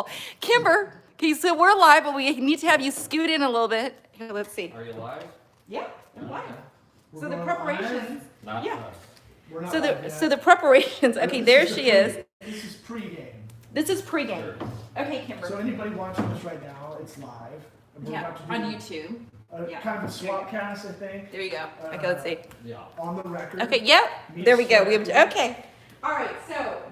cool. Kimber, okay, so we're live, but we need to have you scoot in a little bit. Here, let's see. Are you live? Yeah, I'm live. We're So the going preparations. Not Yeah. us. We're not So live the yet. so the preparations. Okay, there she is. This is pregame. This is pregame. Sure. Okay, Kimber. So anybody watching this right now, it's live. And we're Yeah, about to do on YouTube. Yeah. kind of a swap cast, I think, There you go. Okay, let's see. Yeah. on the record. Okay, yep. There we go. We have okay. All right, so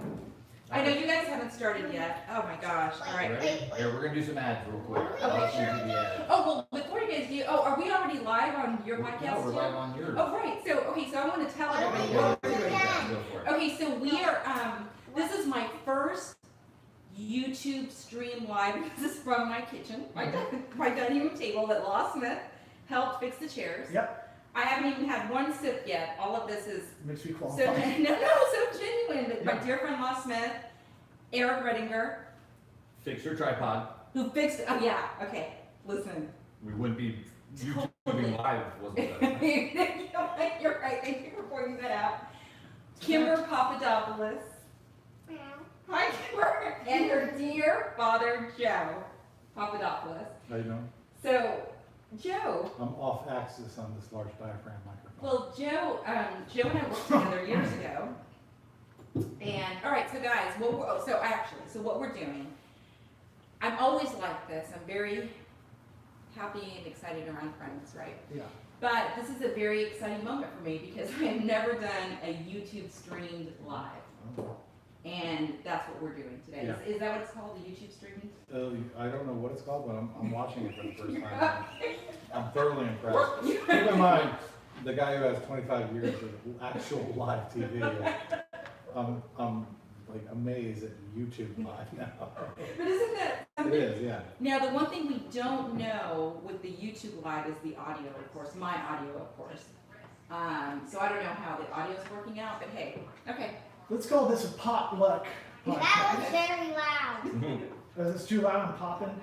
I know you guys haven't started yet. Oh my gosh. All right. Ready? Here, we're gonna do some ads real quick. Okay, sure. Yeah. Oh well, before you guys do, are we already live on your podcast? No, we're too? live on yours. Oh right. So okay, so I want to tell everybody Go what we're doing. for it. Okay, so we are. This is my first YouTube stream live. This is from my kitchen, my dining room table that Law Smith helped fix the chairs. Yep. I haven't even had one sip yet. All of this is Makes me so qualified. no, so genuine. But my dear friend Law Smith, Eric Redinger, Fix your tripod. who fixed. Oh yeah. Okay. Listen. We wouldn't be Totally. YouTubing live if it wasn't that. You're right. Thank you for pointing that out. Kimber Papadopoulos. Hi, Kimber. And her dear father, Joe Papadopoulos. How you doing? So, Joe, I'm off axis on this large diaphragm microphone. well, Joe and I worked together years ago. And, all right, so guys, so what we're doing, I'm always like this. I'm very happy and excited around friends, right? Yeah. But this is a very exciting moment for me because I have never done a YouTube streamed live. And that's what we're doing today. Yeah. Is that what it's called, the YouTube streaming? I don't know what it's called, but I'm watching it for the first time. I'm thoroughly impressed. Keep in mind, the guy who has 25 years of actual live TV. I'm like amazed at YouTube live now. But isn't that It something? is, yeah. Now, the one thing we don't know with the YouTube live is the audio, of course, my audio, of course. So I don't know how the audio's working out, but hey, okay. Let's call this a potluck That podcast. was very loud. Is this too loud? I'm popping.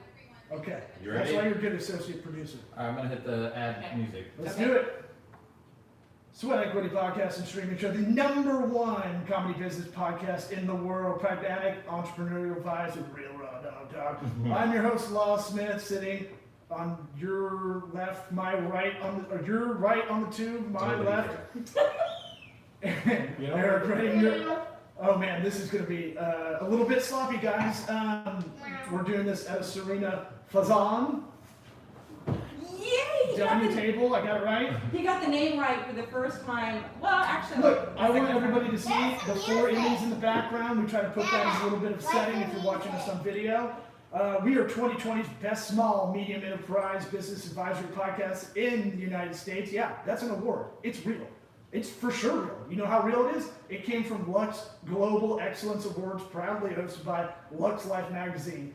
Okay. You That's ready? why you're a good associate producer. Alright, I'm gonna hit the ad music. Let's Okay. do it. Sweat Equity Podcast and Streaming Show, the #1 comedy business podcast in the world. Pragmatic, entrepreneurial vibes, and real raw dog talk. I'm your host, Law Smith, sitting on your left, my right, or your right on the tube, my Totally left. And You know- Eric Redinger. Oh man, this is going to be a little bit sloppy, guys. We're doing this at a Serena Fazan Yay! dining table. I got it right. He got the name right for the first time. Well, actually, Look, I want second time. everybody to see the 4 innings in the background. We try to put that as a little bit of setting if you're watching us on video. We are 2020's best small, medium enterprise business advisory podcast in the United States. Yeah, that's an award. It's real. It's for sure real. You know how real it is? It came from Lux Global Excellence Awards, proudly hosted by Lux Life Magazine.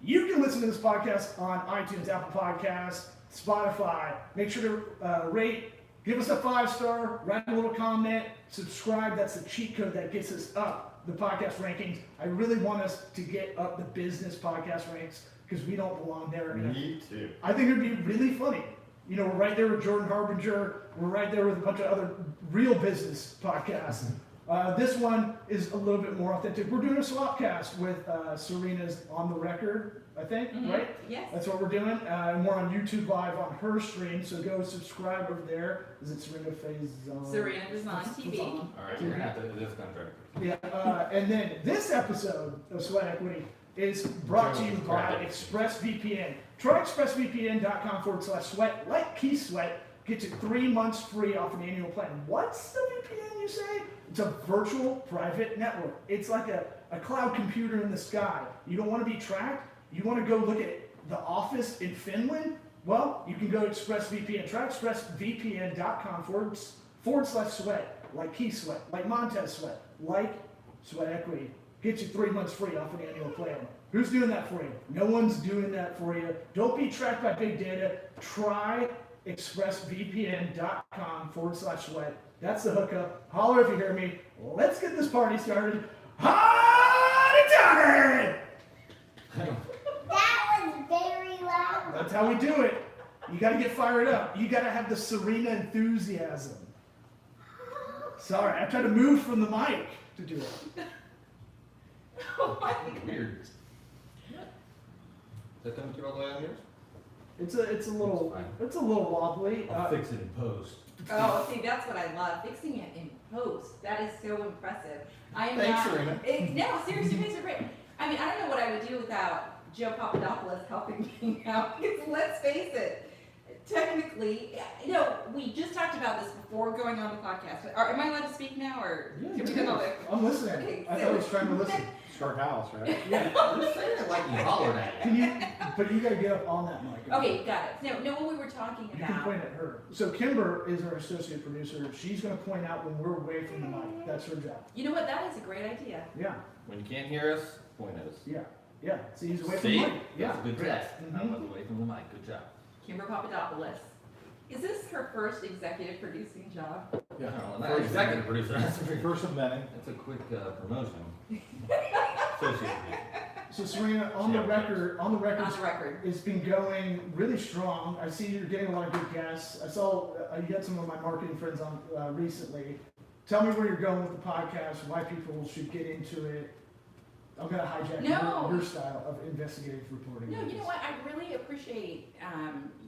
You can listen to this podcast on iTunes, Apple Podcasts, Spotify. Make sure to rate, give us a 5-star, write a little comment, subscribe. That's the cheat code that gets us up the podcast rankings. I really want us to get up the business podcast ranks because we don't belong there. Me too. I think it'd be really funny. You know, we're right there with Jordan Harbinger. We're right there with a bunch of other real business podcasts. This one is a little bit more authentic. We're doing a swap cast with Serena's On the Record, I think, Mhm. right? Yes. That's what we're doing. And we're on YouTube Live on her stream, so go subscribe over there. Is it Serena Fazan? Serena Fazan TV. Alright, you're gonna have to, this contract. Yeah, and then this episode of Sweat Equity is brought to you by ExpressVPN. Try expressvpn.com/sweat. Like Keith Sweat, gets you 3 months free off an annual plan. What's the VPN, you say? It's a virtual private network. It's like a cloud computer in the sky. You don't want to be tracked? You want to go look at The Office in Finland? Well, you can go to ExpressVPN. Try expressvpn.com/sweat. Like Keith Sweat, like Montez Sweat, like Sweat Equity. Get you 3 months free off an annual plan. Who's doing that for you? No one's doing that for you. Don't be tracked by big data. Try expressvpn.com/sweat. That's the hookup. Holler if you hear me. Let's get this party started. Hot and That was very loud. That's how we do it. You got to get fired up. You got to have the Serena enthusiasm. Sorry, I tried to move from the mic to do it. Oh my Weird. that coming through all the way on yours? It's a little It's wobbly. I'll fix it in post. Oh, see, that's what I love, fixing it in post. That is so impressive. I am Thanks, not. Serena. No, seriously, you guys are great. I mean, I don't know what I would do without Joe Papadopoulos helping me out. Because let's face it, technically, we just talked about this before going on the podcast. Am I allowed to speak now, or Yeah, should we you go can. on? I'm listening. Okay, I so- thought I was trying to listen. Short house, right? Yeah. Just say it like you hollered at it. But you gotta get up on that mic. Okay, got it. No, what we were talking You can about. point at her. So Kimber is our associate producer. She's gonna point out when we're away from the mic. That's her job. You know what? That is a great idea. Yeah, When you can't hear us, point at us. yeah. See, he's away from See? the mic. Yeah. That's a good test. I Mhm. was away from the mic. Good job. Kimber Papadopoulos. Is this her first executive producing job? Yeah. Well, not executive producer. That's a First of many. That's a quick promotion. Associate. So Serena, on the Yeah. record, On the record. it's been going really strong. I see you're getting a lot of good guests. I saw you had some of my marketing friends on recently. Tell me where you're going with the podcast, why people should get into it. I'm gonna hijack No. your style of investigative reporting. No, you know what? I really appreciate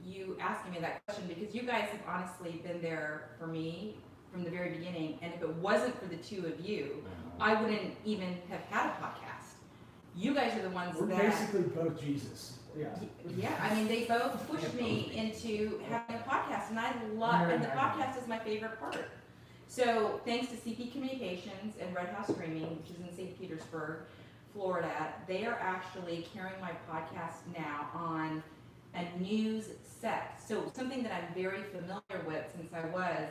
you asking me that question because you guys have honestly been there for me from the very beginning. And if it wasn't for the two of you, I wouldn't even have had a podcast. You guys are the ones We're that. basically both Jesus. Yeah. Yeah, I mean, they both pushed me into having a podcast, and I love, and the podcast is my favorite part. So, thanks to CP Communications and Red House Streaming, which is in St. Petersburg, Florida, they are actually carrying my podcast now on a news set. So, something that I'm very familiar with since I was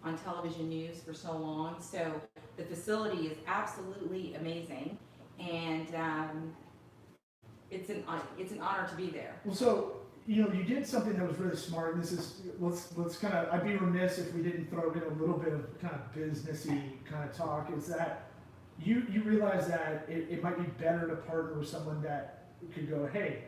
on television news for so long. So, the facility is absolutely amazing, and it's an honor to be there. Well, so you did something that was really smart. And this is let's kind of. I'd be remiss if we didn't throw in a little bit of kind of businessy kind of talk. Is that you realize that it might be better to partner with someone that could go, hey,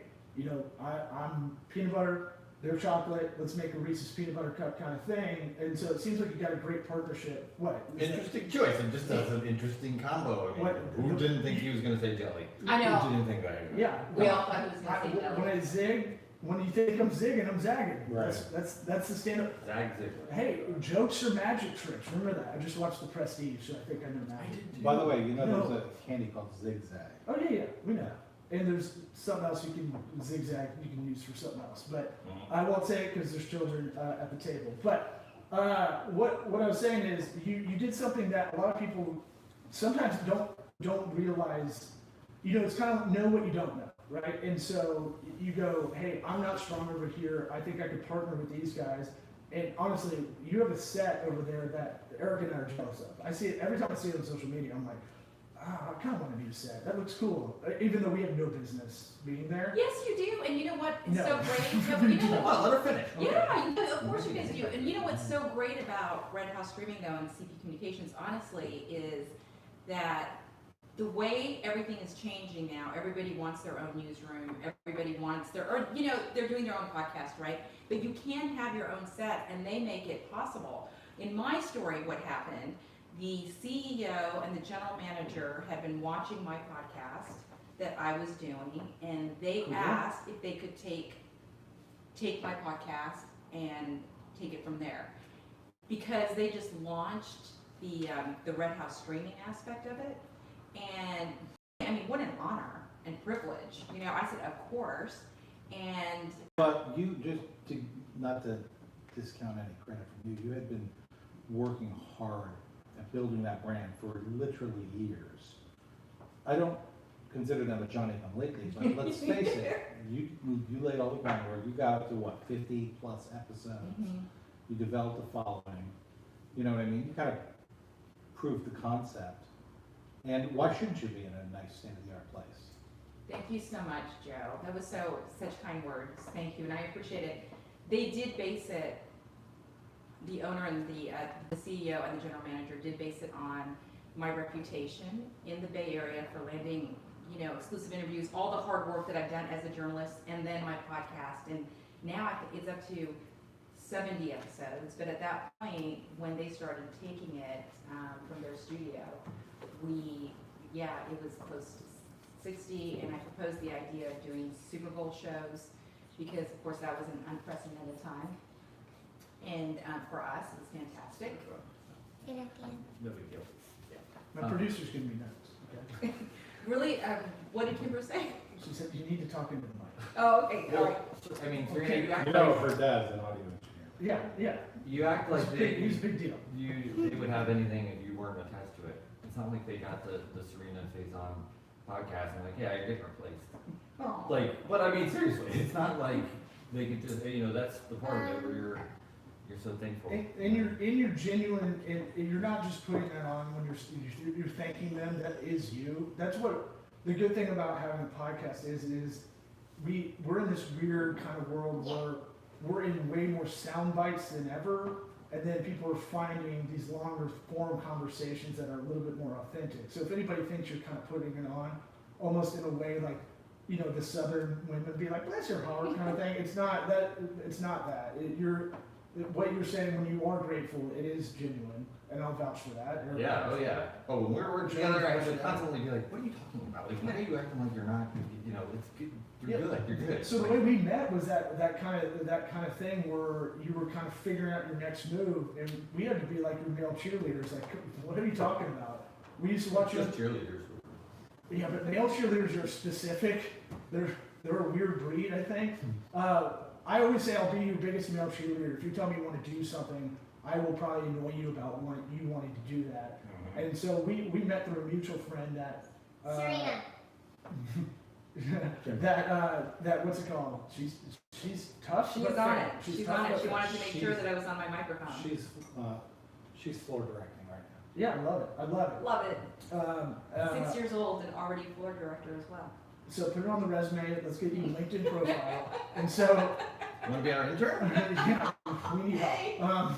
I'm peanut butter, they're chocolate. Let's make a Reese's peanut butter cup kind of thing. And so it seems like you got a great partnership. What? Interesting choice. It just does an interesting combo. I mean, What- who didn't think he was going to say jelly? I know. Who didn't think that? Yeah. We all thought he was going to say When jelly. I zig, when you think I'm zigging, I'm zagging. Right. That's the stand-up. Zag Ziglar. Hey, jokes are magic tricks. Remember that. I just watched The Prestige, so I think I know that. By the way, there's a candy called Zigzag. Oh yeah, we know. And there's something else you can zigzag. You can use for something else, but I won't say it because there's children at the table. But what I was saying is, you did something that a lot of people sometimes don't realize. It's kind of know what you don't know, right? And so you go, hey, I'm not strong over here. I think I could partner with these guys. And honestly, you have a set over there that Eric and I are jealous of. I see it every time I see it on social media. I'm like, I kind of want to do a set. That looks cool, even though we have no business being there. Yes, you do, and you know what? It's No. so great. No, you know what? Well, let her finish. Yeah, of course you guys do. And you know what's so great about Red House Streaming though and CP Communications, honestly, is that the way everything is changing now, everybody wants their own newsroom, everybody wants they're doing their own podcast, right? But you can have your own set and they make it possible. In my story, what happened, the CEO and the general manager had been watching my podcast that I was doing, and they Cool. asked if they could take my podcast and take it from there. Because they just launched the Red House streaming aspect of it. And I mean, what an honor and privilege. I said, of course. And But you not to discount any credit from you, you had been working hard at building that brand for literally years. I don't consider them a Johnny-come-lately, but let's face it, you laid all the groundwork. You got up to 50 plus episodes. You developed a following. You know what I mean? You kind of proved the concept. And why shouldn't you be in a nice state-of-the-art place? thank you so much, Joe. That was such kind words. Thank you, and I appreciate it. They did base it. The owner and the CEO and the general manager did base it on my reputation in the Bay Area for landing, exclusive interviews, all the hard work that I've done as a journalist, and then my podcast. And now I think it's up to 70 episodes. But at that point, when they started taking it from their studio, it was close to 60, and I proposed the idea of doing Super Bowl shows because, of course, that was an unprecedented time. And for us, it was fantastic. Say that again. No big deal. My producer's giving me notes, okay? Really, what did Kimber say? She said, you need to talk into the mic. Oh, okay, all right. I mean, Okay. Serena, you act You know, like, her dad's an audio engineer. Yeah, yeah, you act like he's a big deal. they would have anything if you weren't attached to it. It's not like they got the Serena Faison podcast and like, yeah, you're getting replaced. Aw. Like, but I mean, seriously, it's not like they could just, that's the part of it where you're so thankful. And you're genuine, and you're not just putting that on when you're thanking them. That is you. That's what the good thing about having a podcast is we're in this weird kind of world where we're in way more sound bites than ever, and then people are finding these longer form conversations that are a little bit more authentic. So if anybody thinks you're kind of putting it on, almost in a way like, the Southern women be like, bless your heart kind of thing. It's not that. It's not that. What you're saying when you are grateful, it is genuine, and I'll vouch for that. Yeah, oh yeah. Oh, when we're together, I should constantly be like, what are you talking about? Like, why are you acting like you're not, it's good, you're good, you're good. So the way we met was that kind of thing where you were kind of figuring out your next move, and we had to be like your male cheerleaders. Like, what are you talking about? We used to watch Just cheerleaders. Yeah, but male cheerleaders are specific. They're a weird breed, I think. I always say I'll be your biggest male cheerleader. If you tell me you want to do something, I will probably annoy you about you wanting to do that. And so we met through a mutual friend that Serena. that what's it called? She's tough. She but was on fair. it. She's tough, on it. but She fair. wanted to make sure that I was on my microphone. She's floor directing right now. Yeah, I love it. I love it. Love it. 6 years old and already floor director as well. So put it on the resume. Let's get you a LinkedIn profile. And so You wanna be our intern? yeah, we need help.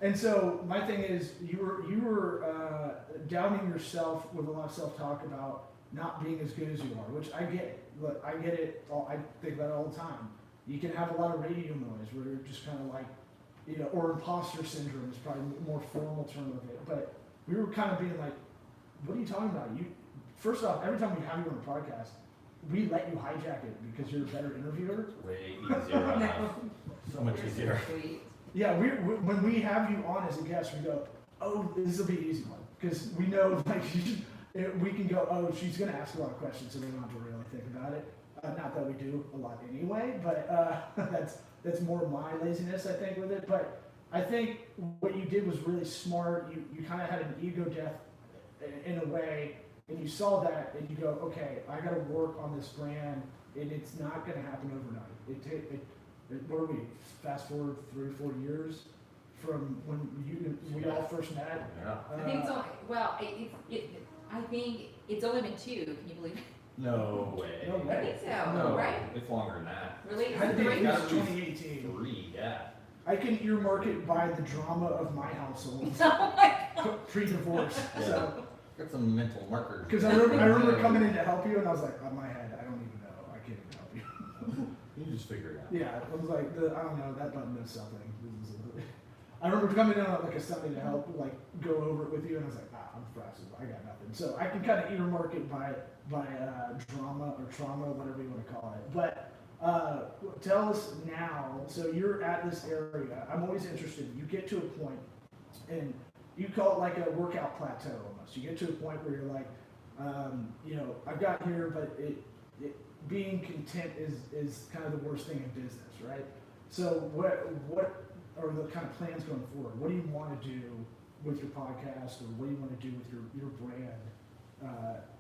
And so my thing is, you were doubting yourself with a lot of self-talk about not being as good as you are, which I get it. Look, I get it. I think about it all the time. You can have a lot of radio noise where you're just kind of like, or imposter syndrome is probably a more formal term of it. But we were kind of being like, what are you talking about? First off, every time we have you on a podcast, we let you hijack it because you're a better interviewer. Way easier on us. So much You're so easier. sweet. Yeah, when we have you on as a guest, we go, oh, this will be an easy one. Because we know, like, we can go, oh, she's going to ask a lot of questions, so we don't have to really think about it. Not that we do a lot anyway, but that's more my laziness, I think, with it. But I think what you did was really smart. You kind of had an ego death in a way, and you saw that, and you go, okay, I got to work on this brand, and it's not going to happen overnight. Where are we? Fast forward 3 or 4 years from when we all first met. Yeah. I think it's only, well, I think it's only been 2. Can you believe it? No way. No I way. think so, No, right? it's longer than that. Really? Is I it think 3? it was Gotta be 2018. 3, yeah. I can earmark it by the drama of my household Oh my pre-divorce. So, Got some mental markers. because I remember coming in to help you, and I was like, on my head, I don't even know. I can't even help you. You just figure it out. Yeah, I was like, I don't know, that button does something. I remember coming in on like a Sunday to help, like, go over it with you, and I was like, I'm frazzled, I got nothing. So I can kind of earmark it by drama or trauma, whatever you want to call it. But tell us now, so you're at this area, I'm always interested, you get to a point, and you call it like a workout plateau almost. You get to a point where you're like, I've got here, but being content is kind of the worst thing in business, right? So what are the kind of plans going forward? What do you want to do with your podcast, or what do you want to do with your brand?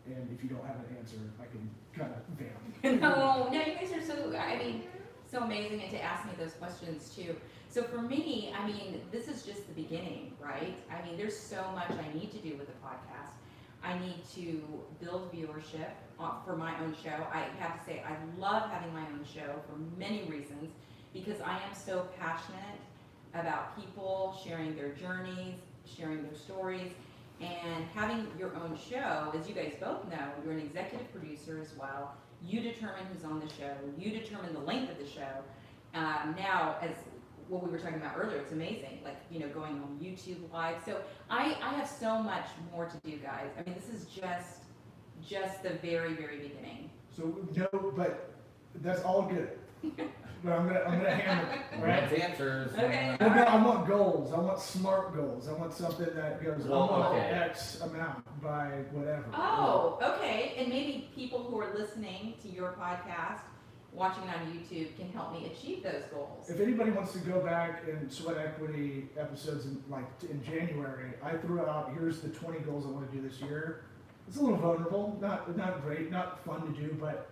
And if you don't have an answer, I can kind of vamp. No, you guys are so amazing, and to ask me those questions too. So for me, this is just the beginning, right? There's so much I need to do with the podcast. I need to build viewership for my own show. I have to say, I love having my own show for many reasons, because I am so passionate about people sharing their journeys, sharing their stories, and having your own show. As you guys both know, you're an executive producer as well. You determine who's on the show. You determine the length of the show. Now, as what we were talking about earlier, it's amazing, going on YouTube Live. So I have so much more to do, guys. This is just just the very, very beginning. So no, but that's all good. But I'm gonna hammer it, right? Right answers. Okay. Well, no, I want goals. I want SMART goals. I want something that goes, I Well, want okay. X amount by whatever. Oh, okay, and maybe people who are listening to your podcast, watching it on YouTube, can help me achieve those goals. If anybody wants to go back and Sweat Equity episodes in January, I threw out, here's the 20 goals I want to do this year. It's a little vulnerable, not great, not fun to do, but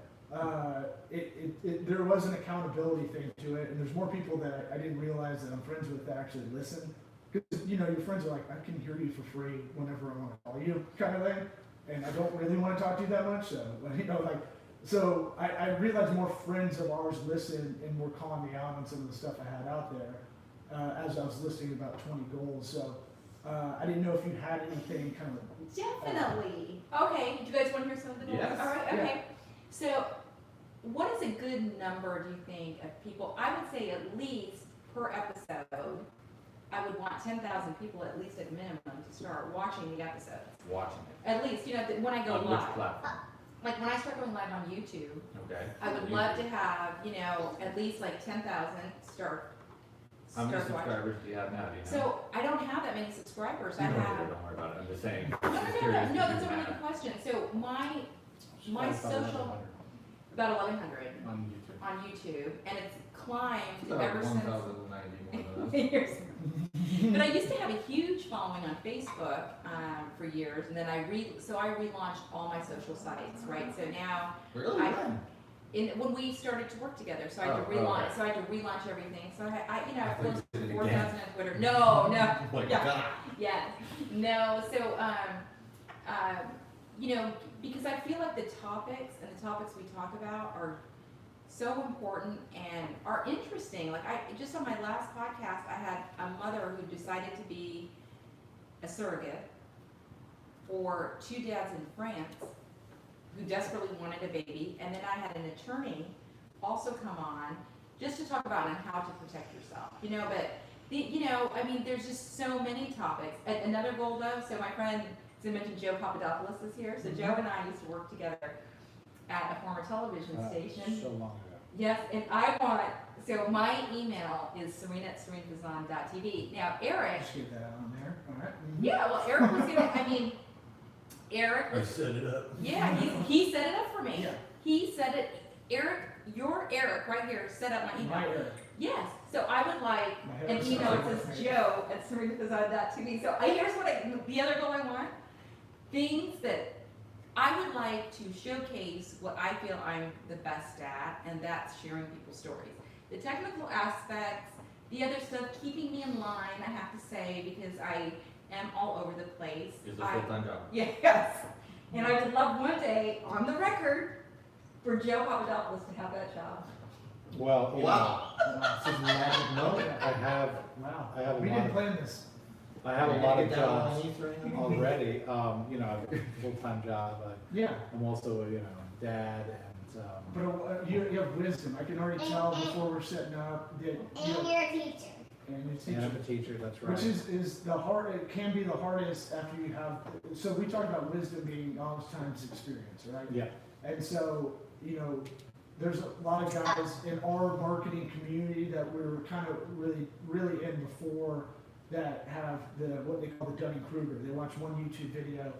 there was an accountability thing to it, and there's more people that I didn't realize that I'm friends with that actually listen. Because, you know, your friends are like, I can hear you for free whenever I want to call you, kind of thing, and I don't really want to talk to you that much, so, you know, like, so I realized more friends of ours listen and were calling me out on some of the stuff I had out there as I was listing about 20 goals. So I didn't know if you had anything kind of. Definitely. Okay, do you guys want to hear some of the goals? Yes. All right, okay. So, what is a good number, do you think, of people? I would say at least per episode, I would want 10,000 people at least at minimum to start watching the episodes. Watching it. At least, you know, when I go On which live. platform? Like when I start going live on YouTube, Okay. I would love to have, you know, at least like 10,000 start How many watching. subscribers do you have now, do you know? So I don't have that many subscribers. I You don't have. either, don't worry about it, I'm just saying. No, just no, curious no, no, if that's you a really have. good question. So my About social, 1,100 about 1,100 on YouTube. on YouTube, and it's climbed It's about ever since. 1,090 more than us. years. But I used to have a huge following on Facebook for years, and then I relaunched all my social sites, right? So now, Really? I- When? when we started to work together, so I had to Oh, relaunch. okay. So I had to relaunch everything. So I you know, I I thought you closed did it 4,000 again. on Twitter. No, no. Like, Yeah. God. Yes. No. So you know, because I feel like the topics we talk about are so important and are interesting. Like just on my last podcast, I had a mother who decided to be a surrogate for 2 dads in France who desperately wanted a baby, and then I had an attorney also come on just to talk about on how to protect yourself. You know, but you know, I mean, there's just so many topics. Another goal though, so my friend, as I mentioned, Joe Papadopoulos is here. So Joe and I used to work together at a former television station. So long ago. Yes, and so my email is serena@serenafazan.tv. Now, Eric, Just get that on there. All right. yeah, well, Eric was gonna, I mean, Eric, I set it up. yeah, he set it up for me. Yeah. He set it, Eric, your Eric right here set up my email. My Eric. Yes, so I would like My an Eric. email that says joe@serenafazan.tv. So here's what the other goal I want, things that I would like to showcase what I feel I'm the best at, and that's sharing people's stories. The technical aspects, the other stuff, keeping me in line, I have to say, because I am all over the place. It's a full-time job. Yes, and I would love one day, on the record, for Joe Papadopoulos to have that job. Well, you know, Wow. This is magic moment. I have Wow. I have a We lot didn't of- plan this. I have a lot of Get that on jobs you, Serena? already. You know, I have a full-time job. Yeah. I'm also you know dad and But you have wisdom. I can already tell before we're setting up that And you're a teacher. and it's and I'm a teacher. That's right. which is the hard. It can be the hardest after you have. So we talk about wisdom being knowledge times experience, right? Yeah. And so you know, there's a lot of guys in our marketing community that we're kind of really in before that have what they call the Dunning-Kruger. They watch one YouTube video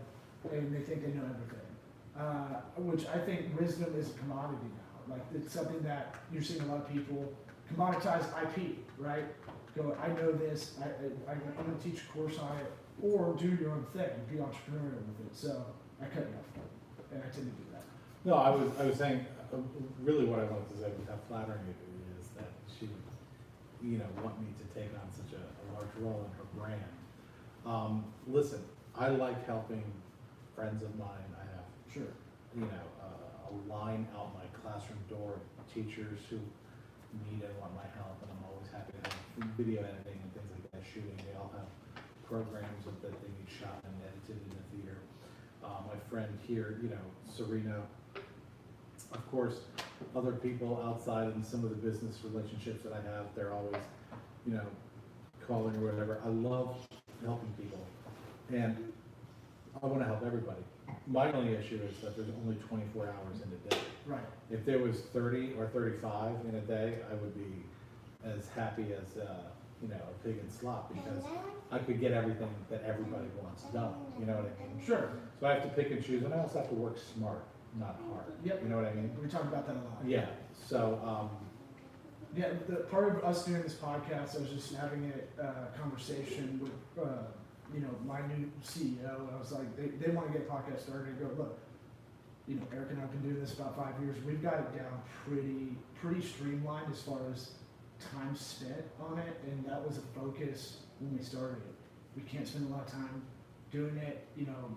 and they think they know everything. Which I think wisdom is a commodity now. Like it's something that you're seeing a lot of people commoditize IP, right? Go, I know this, I'm gonna teach a course on it, or do your own thing, be entrepreneurial with it. So I cut you off, and I tend to do that. No, I was saying really what I wanted to say was how flattering it is that she you know want me to take on such a large role in her brand. Listen, I like helping friends of mine. I have Sure. you know, a line out my classroom door of teachers who need and want my help, and I'm always happy to have video editing and things like that, shooting. They all have programs that they need shot and edited in the theater. My friend here, you know, Serena, of course, other people outside in some of the business relationships that I have, they're always, you know, calling or whatever. I love helping people, and I want to help everybody. my only issue is that there's only 24 hours in a day. Right. If there was 30 or 35 in a day, I would be as happy as, you know, a pig in slop, because I could get everything that everybody wants done, you know what I mean? Sure. So I have to pick and choose, and I also have to work smart, not hard. Yep. You know what I mean? We talk about that a lot. Yeah, so, Yeah, the part of us doing this podcast, I was just having a conversation with, you know, my new CEO. And I was like, they want to get a podcast started. And go, look, you know, Eric and I have been doing this about 5 years. We've got it down pretty streamlined as far as time spent on it, and that was a focus when we started it. We can't spend a lot of time doing it. You know,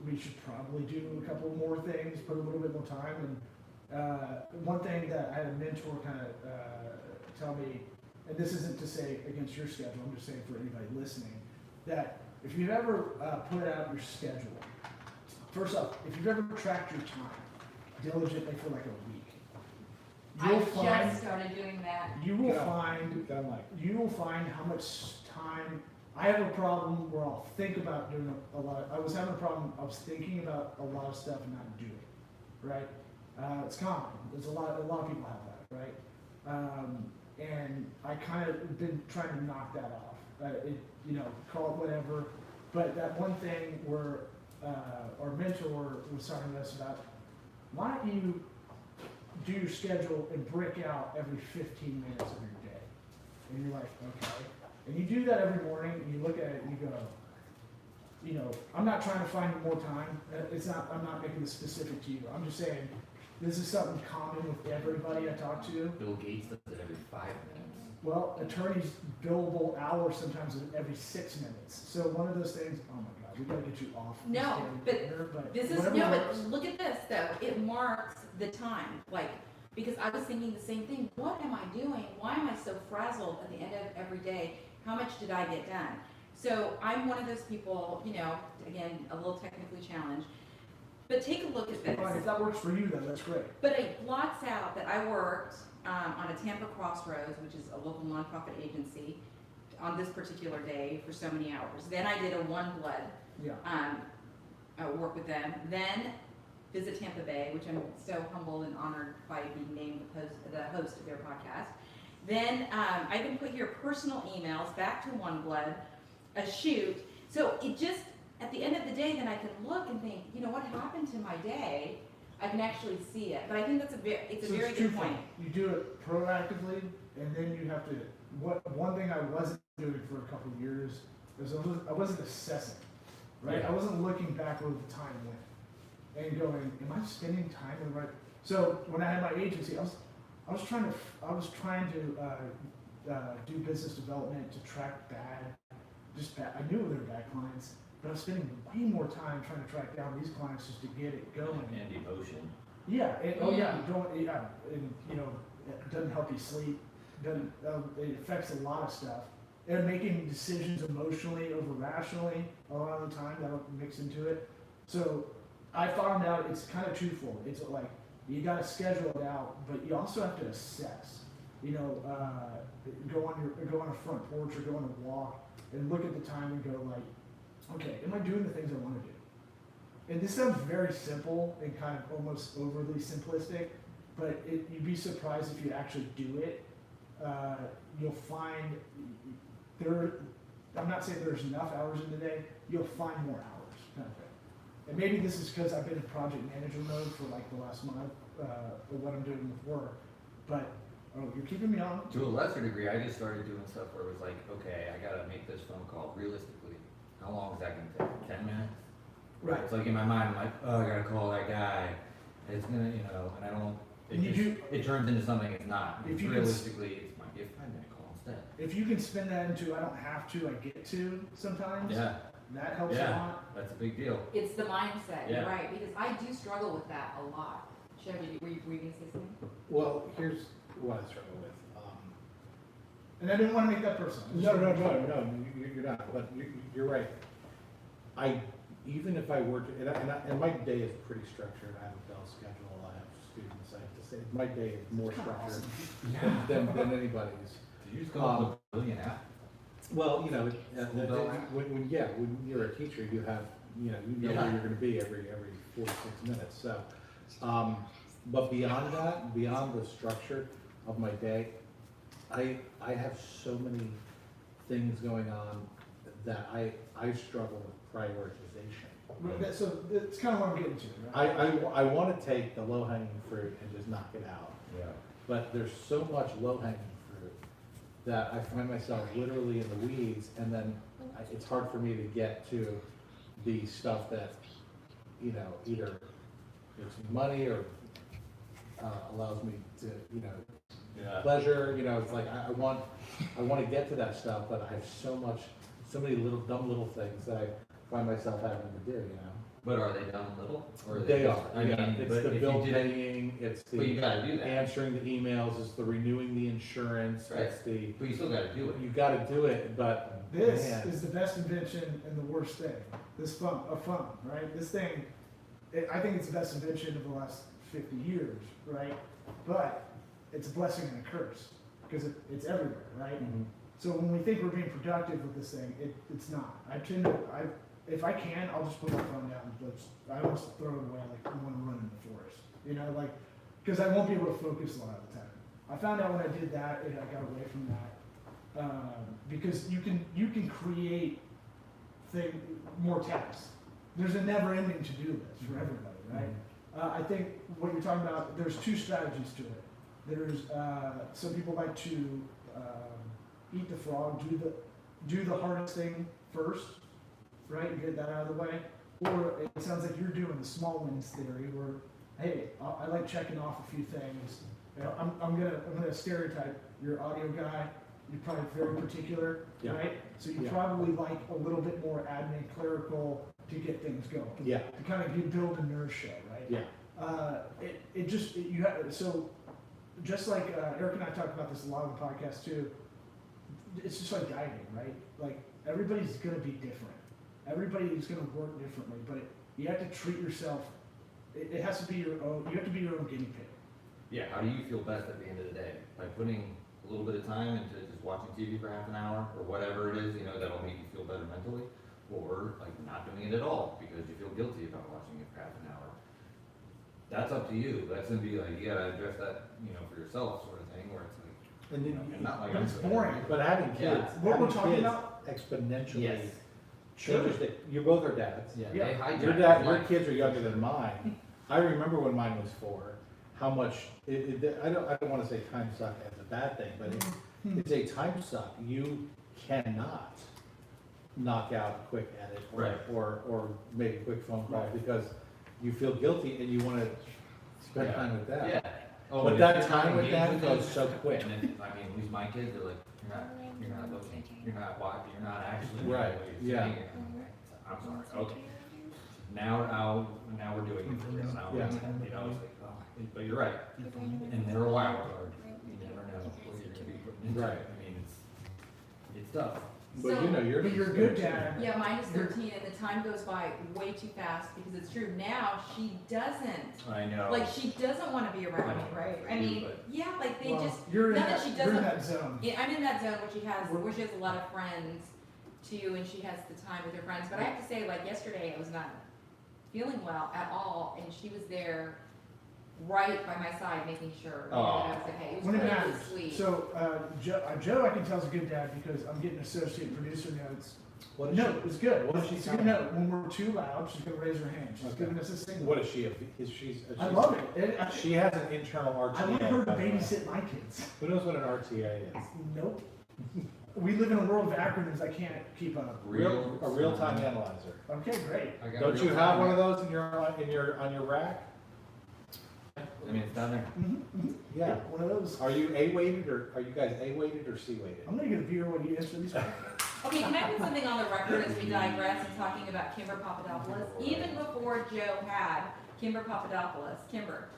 we should probably do a couple more things, put a little bit more time. And one thing that I had a mentor kind of tell me, and this isn't to say against your schedule, I'm just saying for anybody listening, that if you've ever put out your schedule, first off, if you've ever tracked your time diligently for like a week, I you'll just find started doing that. you will Yeah. find kind of like, you will find how much time. I have a problem where I'll think about doing a lot. I was having a problem. I was thinking about a lot of stuff and not doing it. Right? It's common. There's a lot of people have that. Right? And I kind of been trying to knock that off. You know, call it whatever. But that one thing where our mentor was talking to us about, why don't you do your schedule and break out every 15 minutes of your day? And you're like, okay. And you do that every morning, and you look at it and you go, you know, I'm not trying to find more time. I'm not making this specific to you. I'm just saying, this is something common with everybody I talk to. Bill Gates does it every 5 minutes. Well, attorneys billable hours sometimes every 6 minutes. So one of those things, oh my God, we gotta get you off. this No, damn but computer, but This is, whatever no, works. but look at this though, it marks the time, like, because I was thinking the same thing, what am I doing? Why am I so frazzled at the end of every day? How much did I get done? So I'm one of those people, you know, again, a little technically challenged, but take a look at this. Fine, if that works for you, then that's great. But it blots out that I worked on a Tampa Crossroads, which is a local nonprofit agency, on this particular day for so many hours. Then I did a One Blood Yeah. work with them. Then visit Tampa Bay, which I'm so humbled and honored by being named the host of their podcast. Then I can put your personal emails back to One Blood, a shoot. So it just, at the end of the day, then I can look and think, you know, what happened to my day? I can actually see it. But I think that's it's a So very it's good twofold. point. You do it proactively, and then you have to. One thing I wasn't doing for a couple of years is I wasn't assessing, right? Yeah. I wasn't looking back where the time went and going, am I spending time in the right? So when I had my agency, I was trying to do business development to track bad. I knew they were bad clients, but I was spending way more time trying to track down these clients just to get it going. And emotion. Yeah, and you know, it doesn't help you sleep. Doesn't it affects a lot of stuff. And making decisions emotionally over rationally a lot of the time, that'll mix into it. So I found out it's kind of twofold. It's like you got to schedule it out, but you also have to assess. You know, go on a front porch or go on a walk and look at the time and go like, okay, am I doing the things I want to do? And this sounds very simple and kind of almost overly simplistic, but you'd be surprised if you actually do it. You'll find I'm not saying there's enough hours in the day, you'll find more hours, kind of thing. And maybe this is because I've been in project manager mode for like the last month, for what I'm doing with work, but you're keeping me on. To a lesser degree, I just started doing stuff where it was like, okay, I gotta make this phone call realistically. How long is that gonna take? 10 minutes? Right. It's like in my mind, I'm like, oh, I gotta call that guy. It's gonna, you know, and I don't, And it turns into something it's not. If you can Realistically, it might be a 5-minute call instead. If you can spin that into I don't have to, I get to sometimes, Yeah, that helps a Yeah. lot. that's a big deal. It's the mindset, Yeah. you're right, because I do struggle with that a lot. Chevy, were you going to say something? well, here's what I struggle with. And I didn't want to make that personal. No, you're not, but you're right. Even if I were to, and my day is pretty structured, I have a bell schedule, I have students, I have to say, my day is more structured than anybody's. Did you just call it a billion app? Well, you know, School bell app? when you're a teacher, you have you know where Yeah. you're gonna be every 46 minutes, so. But beyond that, beyond the structure of my day, I have so many things going on that I struggle with prioritization. So that's kind of what I'm getting to, right? I wanna take the low hanging fruit and just knock it out. Yeah. But there's so much low hanging fruit that I find myself literally in the weeds, and then it's hard for me to get to the stuff that, you know, either gives me money or allows me to, you know, Yeah. pleasure, you know, it's like I want to get to that stuff, but I have so many little dumb little things that I find myself having to do, you know. But are they done little? Or They are. I mean, It's but the if bill you didn't, paying, it's but you the gotta do that. answering the emails, it's the renewing the insurance, Right. it's the, But you still gotta do it. you gotta do it, but This man, is the best invention and the worst thing. This phone, right? This thing, I think it's the best invention of the last 50 years, right? But it's a blessing and a curse because it's everywhere, right? Mhm. So when we think we're being productive with this thing, it's not. If I can, I'll just put my phone down. I almost throw it away like I want to run in the forest, you know, like because I won't be able to focus a lot of the time. I found out when I did that, I got away from that because you can create more tasks. There's a never-ending to-do list for everybody, right? I think what you're talking about, there's two strategies to it. There's some people like to eat the frog, do the hardest thing first, right? And get that out of the way. Or it sounds like you're doing the small wins theory, where hey, I like checking off a few things. You know, I'm gonna stereotype. You're an audio guy. You're probably very particular, Yeah. right? So you Yeah. probably like a little bit more admin, clerical to get things going. Yeah, To kind of build inertia, right? yeah, You have, so just like Eric and I talked about this a lot on the podcast too. It's just like dieting, right? Like everybody's gonna be different. Everybody's gonna work differently, but you have to treat yourself. It has to be your own. You have to be your own guinea pig. Yeah, how do you feel best at the end of the day? By putting a little bit of time into just watching TV for half an hour, or whatever it is, you know, that'll make you feel better mentally, or like not doing it at all because you feel guilty about watching it for half an hour. That's up to you. That's gonna be like, you gotta address that, you know, for yourself sort of thing, where it's like, and you then, know, and not like. But I'm it's doing it. boring. but having Yeah. kids, What we're having talking kids about- exponentially Yes. changes that, you both are dads. Yeah, Yeah. they hijack Your dad, your life. kids are younger than mine. I remember when mine was 4, how much, I don't wanna say time suck as a bad thing, but it's a time suck. You cannot knock out a quick edit Right. or make a quick phone call Right. because you feel guilty and you wanna spend Yeah. time with that. Yeah. Oh, But and that if you're time not with that engaged goes them, so quick. And then, I mean, at least my kids are like, you're not looking, you're not watching, you're not actually. doing Right, what you're yeah. saying. I'm sorry, okay. Now we're doing it for real, now, Yeah. you know, it's like, oh, but you're right. And they're a wild card, you never know what you're gonna be putting into Right. it, I mean, it's tough. But you know, you're. But you're a good dad. Yeah, mine is 13 and the time goes by way too fast because it's true. Now she doesn't, I know. like she doesn't want to be around me, right? I mean, But- yeah, like they Well, just, you're in not that she you're in doesn't- that zone. yeah, I'm in that zone where she has a lot of friends too and she has the time with her friends. But I have to say, like yesterday I was not feeling well at all and she was there right by my side making sure that I was okay. It was When it really matters. sweet. So Joe, I can tell is a good dad because I'm getting associate producer notes. What is No, she? it's good. What is she It's a good telling you? note. When we're too loud, she's gonna raise her hand. She's Okay. giving us a signal. What is she? She's. I love it. She has an internal RTA. I want her to by the way. babysit my kids. Who knows what an RTA is? Nope. We live in a world of acronyms I can't keep up. A real-time analyzer. Okay, great. I got Don't you real have time. one of those on your rack? I mean, it's down there. Yeah. One of those. Are you A-weighted or are you guys A-weighted or C-weighted? I'm gonna get a beer when you answer these questions. Okay, can I put something on the record as we digress and talking about Kimber Papadopoulos? Even before Joe had Kimber Papadopoulos, Kimber.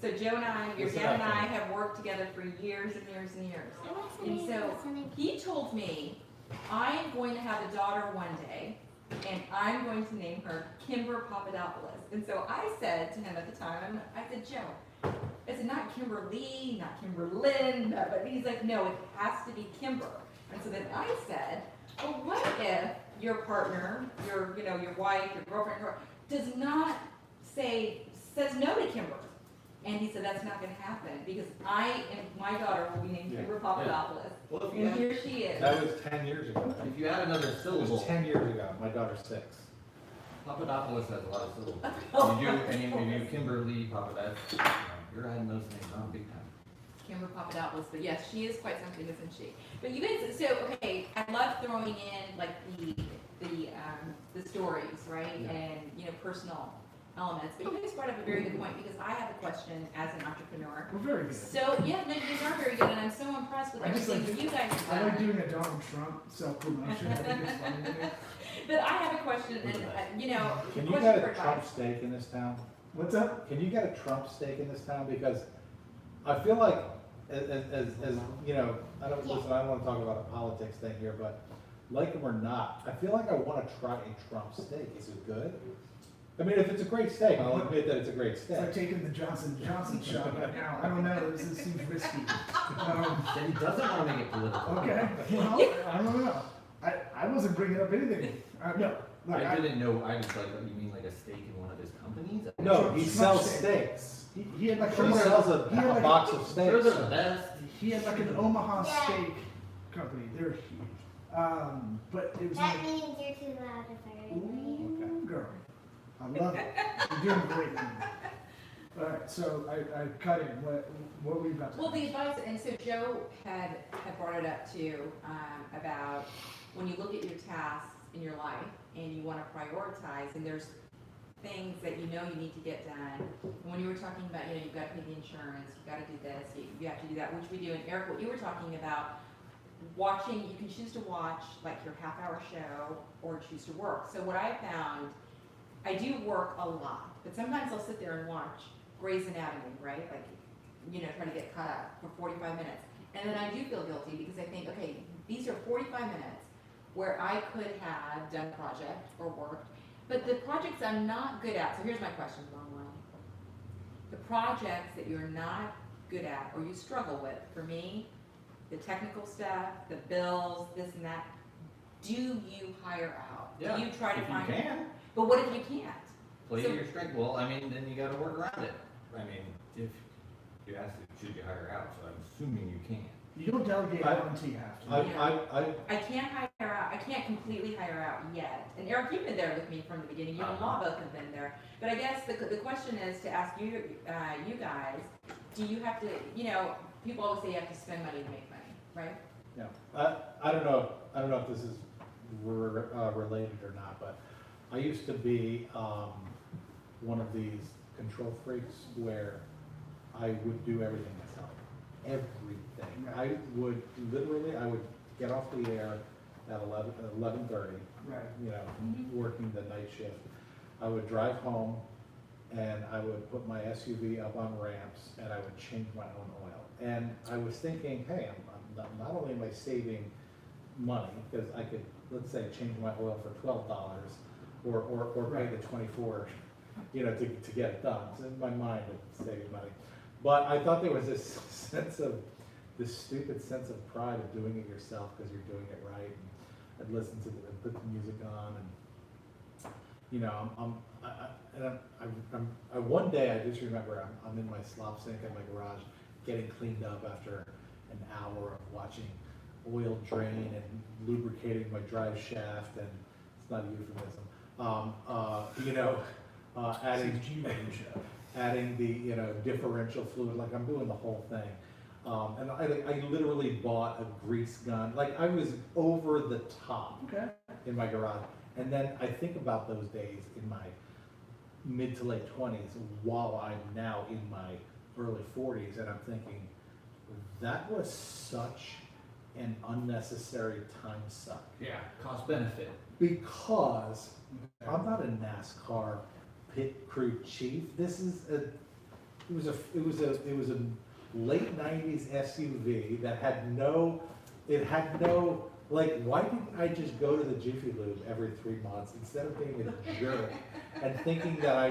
So Joe and I, your Listen dad and up, I honey. have worked together for years and years and years. I'm And listening, so listening. he told me, I am going to have a daughter one day, and I'm going to name her Kimber Papadopoulos. And so I said to him at the time, I said, Joe, it's not Kimberly, not Kimberlyn, but he's like, no, it has to be Kimber. And so then I said, well, what if your partner, your wife, your girlfriend, does not says no to Kimber. And he said, that's not gonna happen, because my daughter will be named Yeah. Kimber Papadopoulos. Well, if you And add, here she is. That was 10 years ago. if you add another It was syllable, 10 years ago. My daughter's 6. Papadopoulos has a lot of syllables. Oh, You do, and you do Kimberly Papadopoulos, you're adding those names on big time. Kimber Papadopoulos, but yes, she is quite something, isn't she? But you guys, so, okay, I love throwing in like the stories, right? Yeah. And, personal elements, but you guys brought up a very good point, because I have a question as an entrepreneur. We're very good. So, yeah, no, you guys are very good, and I'm so impressed with I just everything like- you guys have I done. like doing a Donald Trump self-promotion. I think it's funny to me. But I have a question, and, Can you question get for a Trump advice. steak in this town? What's up? Can you get a Trump steak in this town? Because I feel like, as you know, I don't want to talk about a politics thing here, but like them or not, I feel like I want to try a Trump steak. Is it good? I mean, if it's a great steak, I'll admit that it's a great It's like steak. taking the Johnson & Johnson shot right now. I don't know, this seems risky. Then he doesn't wanna make it political. Okay, well, I don't know. I wasn't bringing up anything. No, look, I didn't know, I was like, you mean like a steak in one of his companies? No, he Trump sells steak. steaks. he had like He sells a he had like box of Those steaks. are the best. He had like an Omaha Yeah. steak company. They're huge. But it was That like, means you're too loud if I read ooh, girl, I love it. You're doing great. Mom. All right, so I cut in. What were you about to? Well, the advice, and so Joe had brought it up too, about when you look at your tasks in your life and you want to prioritize, and there's things that you need to get done. And when you were talking about, you've got to pay the insurance, you've got to do this, you have to do that, which we do. And Eric, what you were talking about, watching, you can choose to watch like your half-hour show or choose to work. So what I found, I do work a lot, but sometimes I'll sit there and watch Grey's Anatomy, right? Like, try to get caught up for 45 minutes. And then I do feel guilty because I think, okay, these are 45 minutes where I could have done a project or worked, but the projects I'm not good at, so here's my question, long line. The projects that you're not good at or you struggle with, for me, the technical stuff, the bills, this and that, do you hire out? Yeah, Do you try to if you find? can. But what if you can't? Play So- to your strength. Well, I mean, then you gotta work around it. I mean, if you ask, should you hire out, so I'm assuming you can. You don't delegate I- out until you have to. I I can't hire out, I can't completely hire out yet. And Eric, you've been there with me from the beginning, you and Law both have been there. But I guess the question is to ask you, you guys, do you have to, people always say you have to spend money to make money, right? Yeah, I don't know if this is related or not, but I used to be one of these control freaks where I would do everything myself. Everything. I would get off the air at 11:30, Right. working the night shift. I would drive home and I would put my SUV up on ramps and I would change my own oil. And I was thinking, hey, not only am I saving money, because I could, let's say, change my oil for $12 or pay the 24, to get it done. So in my mind, it's saving money. But I thought there was this stupid sense of pride of doing it yourself because you're doing it right. And I'd listen to put the music on, and one day I just remember I'm in my slop sink in my garage getting cleaned up after an hour of watching oil drain and lubricating my drive shaft, and it's not a euphemism. Adding adding the differential fluid, like I'm doing the whole thing. And I literally bought a grease gun, like I was over the top Okay. in my garage. And then I think about those days in my mid to late 20s while I'm now in my early 40s, and I'm thinking, that was such an unnecessary time suck. Yeah. Cost benefit. Because I'm not a NASCAR pit crew chief. It was a late 90s SUV that had no, why didn't I just go to the Jiffy Lube every 3 months instead of being a jerk and thinking that I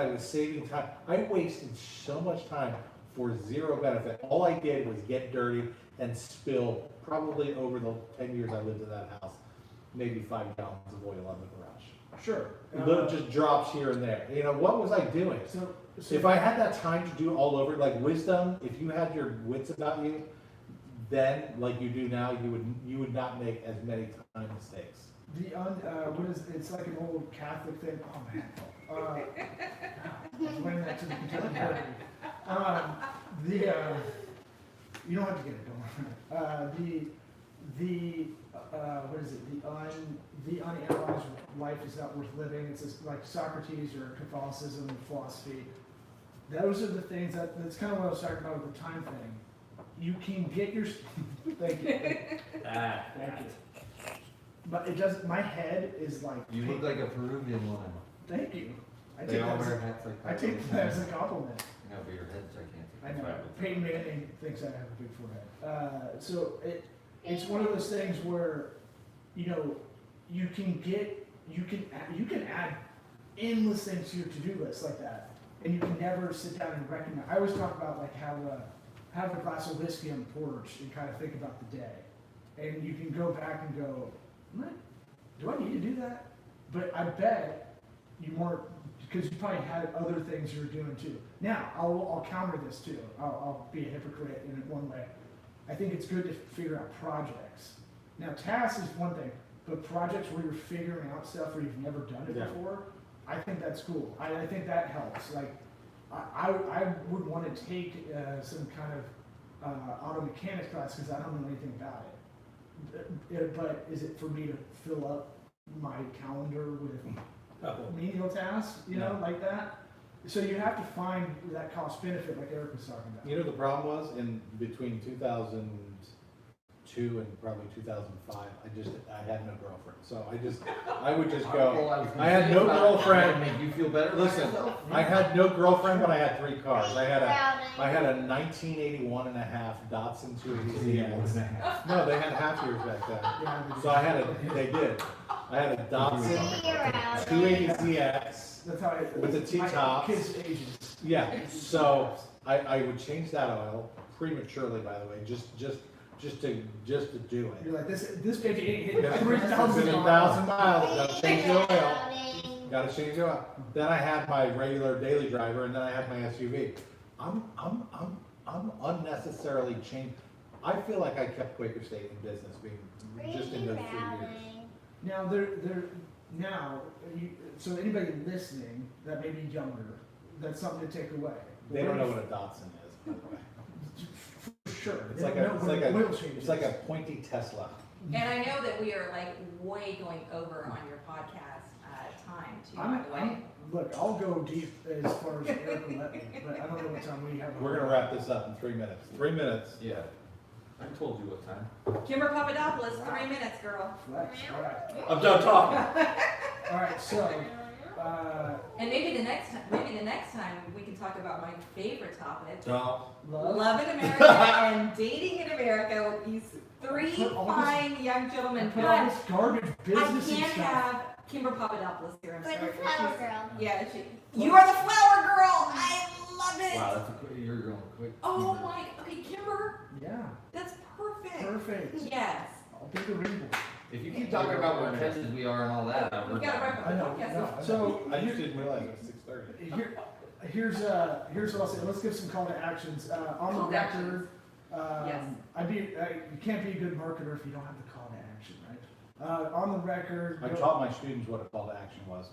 was saving time? I wasted so much time for zero benefit. All I did was get dirty and spill, probably over the 10 years I lived in that house, maybe 5 gallons of oil on the garage. Sure. Little just drops here and there. You know, what was I doing? So If I had that time to do all over, like wisdom, if you had your wits about you, then like you do now, you would not make as many time mistakes. what is, it's like an old Catholic thing, oh man. I was wearing that to the Kentucky Derby. You don't have to get it, don't worry. What is it, the unanalyzed life is not worth living, it's just like Socrates or Catholicism and philosophy. Those are the things that's kind of what I was talking about with the time thing. You can get your, thank you, thank you. But it does, my head is like. You look like a Peruvian woman. Thank you. I They take all that wear as, hats like I take that as a compliment. No, but your head's I gigantic. know, Peyton Manning thinks I have a big forehead. So it's one of those things where, you know, you can add endless things to your to-do list like that, and you can never sit down and recognize. I always talk about like have a glass of whiskey on the porch and kind of think about the day, and you can go back and go, do I need to do that? But I bet you weren't, because you probably had other things you were doing too. Now, I'll counter this too. I'll be a hypocrite in one way. I think it's good to figure out projects. Now, tasks is one thing, but projects where you're figuring out stuff where you've never done it Yeah. before, I think that's cool. I think that helps. Like, I would want to take some kind of auto mechanics class because I don't know anything about it. But is it for me to fill up my calendar with menial tasks, you know, like that? So you have to find that cost benefit, like Eric was talking about. You know, the problem was in between 2002 and probably 2005, I had no girlfriend. So I would just go, I had no girlfriend. Make you feel better. Listen, I had no girlfriend, but I had 3 cars. I had a 1981 and a half Datsun 280ZX. No, they had half years back then. Yeah, So they did. I had a Datsun 280ZX. that's how I, With the T-tops. my kids' ages. Yeah, so I would change that oil prematurely, by the way, just to do it. You're like, this baby ain't hitting It's 3,000 been miles. 1,000 miles, gotta change the oil. Gotta change the oil. Then I had my regular daily driver, and then I had my SUV. I'm unnecessarily changed. I feel like I kept Quaker State in business, being just in those 3 years. Now, so anybody listening that may be younger, that's something to take away. They don't know what a Datsun is, by the way. For sure. It's They like don't a, know it's what like an a, oil change it's like a is. pointy Tesla. And I know that we are like way going over on your podcast time too, by the way. Look, I'll go deep as far as Eric will let me, but I don't know what time we have. We're gonna wrap this up in 3 minutes. 3 minutes. Yeah. I told you what time. Kimber Papadopoulos, 3 minutes, girl. Flex, all right. I'm done talking. All right, so, And maybe the next time we can talk about my favorite topic. No. Love in America and dating in America with these 3 Put all this- fine young gentlemen. put all But this garbage I business and can't stuff. have Kimber Papadopoulos here. I'm For the sorry. flower She's- girl. Yeah, you are the flower girl. I love it. Wow, that's a quick, you're going quick. Oh my. Okay, Kimber, Yeah, that's perfect. perfect. Yes. I'll pick a rainbow. If you keep talking about what trenches we are and all that, We we're gotta wrap done. up I the know, podcast. no, so, I just didn't realize it was 6:30. here's what I'll say, let's give some call to actions, on the Call to record. Yes. You can't be a good marketer if you don't have the call to action, right? On the record. I go- taught my students what a call to action was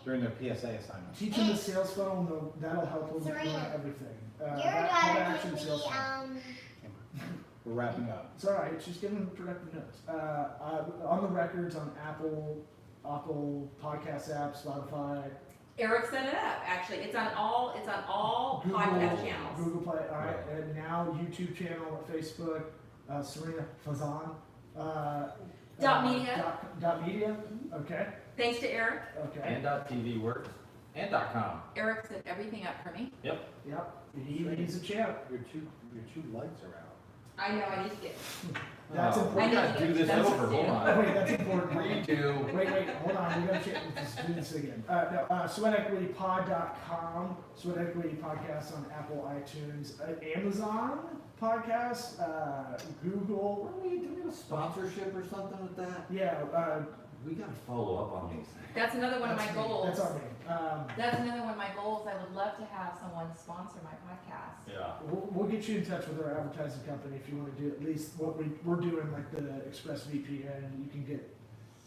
during their PSA assignments. Teach them the sales funnel, that'll help them learn Serena. everything. Your That call to daughter action can be, sales funnel. We're wrapping up. It's all right. She's giving productive notes. On the records on Apple Podcast app, Spotify, Eric set it up. Actually, it's on all Google, podcast channels. Google Play. All right, Right. and now YouTube channel, Facebook, Serena Fazan. Dot media. Dot media. Okay. Thanks to Eric. Okay. And .tv works. And .com. Eric set everything up for me. Yep. He's a champ. Your two lights are out. I know I need to get. That's Oh, important. We I gotta need do to this get over, justice hold too. on. Wait, that's important. 3, 2. Wait, hold on, we gotta let's do this again. SweatEquityPod.com, Sweat Equity Podcast on Apple, iTunes, Amazon Podcast, Google. Do we have a sponsorship or something with that? Yeah, We gotta follow up on these things. That's another one of my that's me. goals. That's our name. That's another one of my goals. I would love to have someone sponsor my podcast. Yeah. We'll get you in touch with our advertising company if you want to do at least what we're doing, like the ExpressVPN. You can get,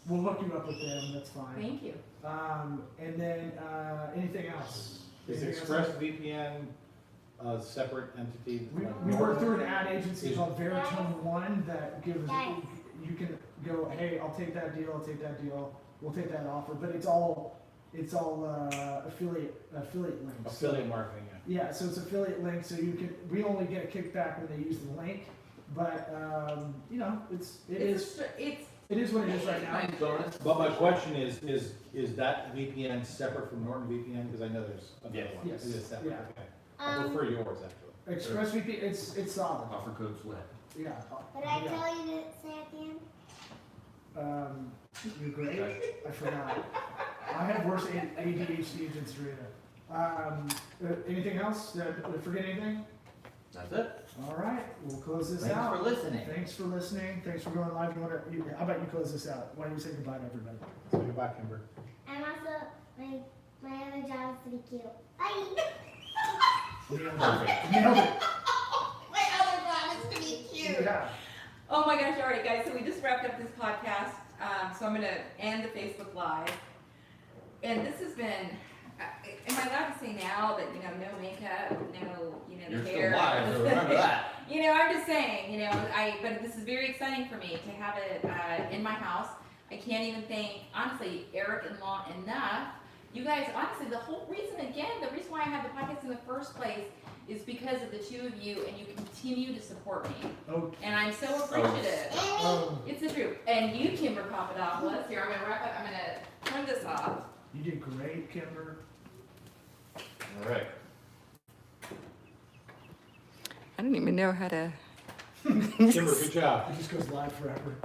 we'll hook you up with them. That's fine. Thank you. And then anything else? Is Anything else? ExpressVPN a separate entity? We work through an ad agency called Veritone One that gives, you can go, hey, I'll take that deal, we'll take that offer, but it's all affiliate links. Affiliate marketing, yeah. Yeah, so it's affiliate links, so we only get a kickback when they use the link, but, you know, it is what it is right now. Nice bonus. But my question is that VPN separate from Norton VPN? Because I know there's another one. Yes. It is separate, Yeah. okay. I prefer yours, actually. ExpressVPN, it's solid, Offer code SWEAT. yeah. But I Yeah. tell you to say at the end. You're great. I forgot. I have worse ADHD than Serena. Anything else? Did I forget anything? That's it. All right, we'll close this Thanks out. for listening. Thanks for listening. Thanks for going live. How about you close this out? Why don't you say goodbye to everybody? So goodbye, Kimber. And also, my other job is to be cute. Bye. Nailed it. My other job is to be cute. Yeah. Oh my gosh, all right, guys, so we just wrapped up this podcast, so I'm gonna end the Facebook Live. And this has been, am I allowed to say now that, no makeup, no, You're the still hair? live, so remember that. I'm just saying, but this is very exciting for me to have it in my house. I can't even thank, honestly, Eric and Law enough. You guys, honestly, the reason why I have the podcast in the first place is because of the two of you, and you continue to support me. Oh, And I'm so appreciative. oh, It's the truth. And you, Kimber Papadopoulos, here, I'm gonna wrap up, I'm gonna turn this off. you did great, Kimber. All right. I don't even know how to. Kimber, good job. It just goes live forever.